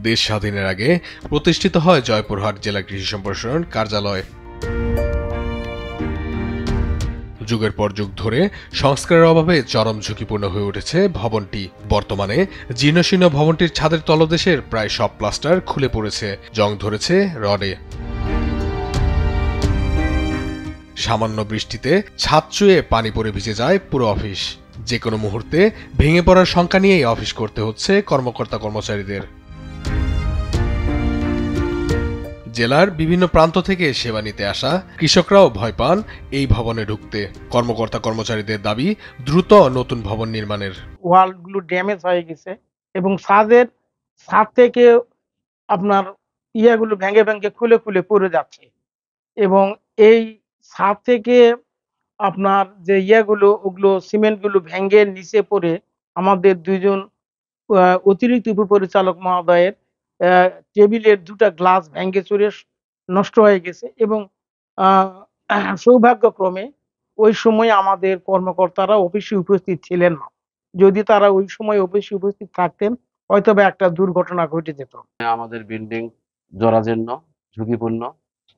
দেশ স্বাধীনের আগে প্রতিষ্ঠিত হয় জয়পুরহাট জেলা কৃষি সম্প্রসারণ কার্যালয়। যুগের পর যুগ ধরে সংস্কারের অভাবে চরম ঝুঁকিপূর্ণ হয়ে উঠেছে ভবনটি। বর্তমানে জীর্ণশীর্ণ ভবনটির ছাদের তলদেশের প্রায় সব প্লাস্টার খুলে পড়েছে, জং ধরেছে রডে। সামান্য বৃষ্টিতে ছাদ চুয়ে পানি পড়ে ভিজে যায় পুরো অফিস। যে কোনো মুহূর্তে ভেঙে পড়ার শঙ্কা নিয়েই অফিস করতে হচ্ছে কর্মকর্তা কর্মচারীদের। জেলার বিভিন্ন প্রান্ত থেকে সেবা নিতে আসা কৃষকরাও ভয় পান এই ভবনে ঢুকতে। কর্মকর্তা কর্মচারীদের দাবি দ্রুত নতুন ভবন নির্মাণের। ওয়ালগুলো ড্যামেজ হয়ে গেছে এবং ছাদ থেকে আপনার ইয়াগুলো ভেঙে ভেঙে খুলে খুলে পড়ে যাচ্ছে এবং এই ছাদ থেকে আপনার যে ওগুলো সিমেন্টগুলো ভেঙে নিচে পড়ে আমাদের দুইজন অতিরিক্ত উপপরিচালক মহোদয়ের টেবিলের দুটা গ্লাস ভেঙে চুরে নষ্ট হয়ে গেছে এবং সৌভাগ্যক্রমে ওই সময় আমাদের কর্মকর্তারা অফিসে উপস্থিত ছিলেন না। যদি তারা ওই সময় অফিসে উপস্থিত থাকতেন হয়তো বা একটা দুর্ঘটনা ঘটে যেত। আমাদের বিল্ডিং জরাজীর্ণ, ঝুঁকিপূর্ণ।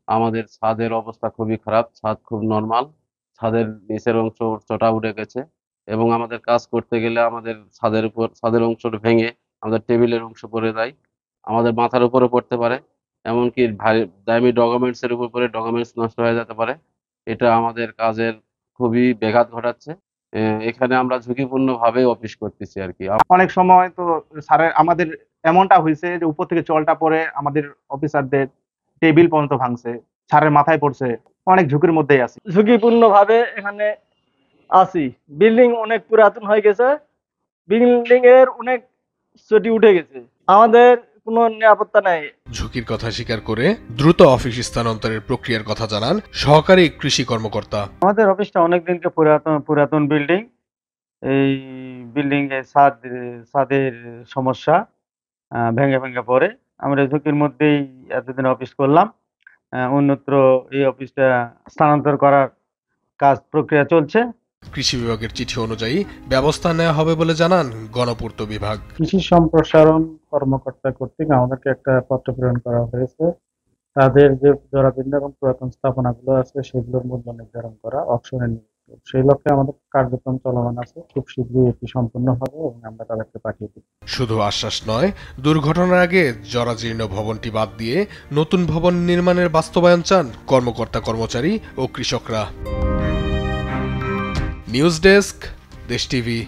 আমাদের ছাদের অবস্থা খুবই খারাপ, ছাদ খুব নরমাল, ছাদের নিচের অংশ চটা উঠে গেছে এবং আমাদের কাজ করতে গেলে আমাদের ছাদের অংশটা ভেঙে আমাদের টেবিলের অংশ পড়ে যায়, আমাদের মাথার উপরে পড়তে পারে, এমনকি ভারী দামি ডকুমেন্টসের উপর পড়ে ডকুমেন্টস নষ্ট হয়ে যেতে পারে। এটা আমাদের কাজের খুবই ব্যাঘাত ঘটাচ্ছে। এখানে আমরা ঝুঁকিপূর্ণভাবে অফিস করতেছি আর কি। অনেক সময় তো স্যারের আমাদের এমনটা হয়েছে যে উপর থেকে জলটা পড়ে আমাদের অফিসারদের টেবিল পর্যন্ত ভাঙছে, স্যারের মাথায় পড়ছে। অনেক ঝুঁকির মধ্যেই আছি। ঝুঁকিপূর্ণ ভাবে এখানে আছি। বিল্ডিং অনেক পুরাতন হয়ে গেছে, বিল্ডিং এর অনেক চটি উঠে গেছে, আমাদের কোনো নিরাপত্তা নাই। ঝুঁকির কথা স্বীকার করে দ্রুত অফিস স্থানান্তরের প্রক্রিয়ার কথা জানান সহকারী কৃষি কর্মকর্তা। আমাদের অফিসটা অনেকদিনকে পুরাতন বিল্ডিং। এই বিল্ডিং এ ছাদের সমস্যা, ভেঙে ভেঙে পড়ে। আমরা ঝুঁকির মধ্যেই এতদিন অফিস করলাম। অন্যত্র এই অফিসটা স্থানান্তর করার প্রক্রিয়া চলছে। কৃষি বিভাগের চিঠি অনুযায়ী ব্যবস্থা নেওয়া হবে বলে জানান গণপূর্ত বিভাগ। কৃষি সম্প্রসারণ কর্মকর্তা কর্তৃক আমাদেরকে একটা পত্র প্রেরণ করা হয়েছে। তাদের যে জরাজীর্ণ এবং পুরাতন স্থাপনাগুলো আছে সেগুলোর মূল্য নির্ধারণ করা, অকশনে নিয়ে সেই লক্ষ্যে আমাদের কার্যক্রম চলমান আছে। খুব শীঘ্রই এটি সম্পন্ন হবে এবং আমরা তাদেরকে পাঠিয়ে দেব। শুধু আশ্বাস নয়, দুর্ঘটনার আগে জরাজীর্ণ ভবনটি বাদ দিয়ে নতুন ভবন নির্মাণের বাস্তবায়ন চান কর্মকর্তা কর্মচারী ও কৃষকরা। নিউজ ডেস্ক, দেশ টিভি।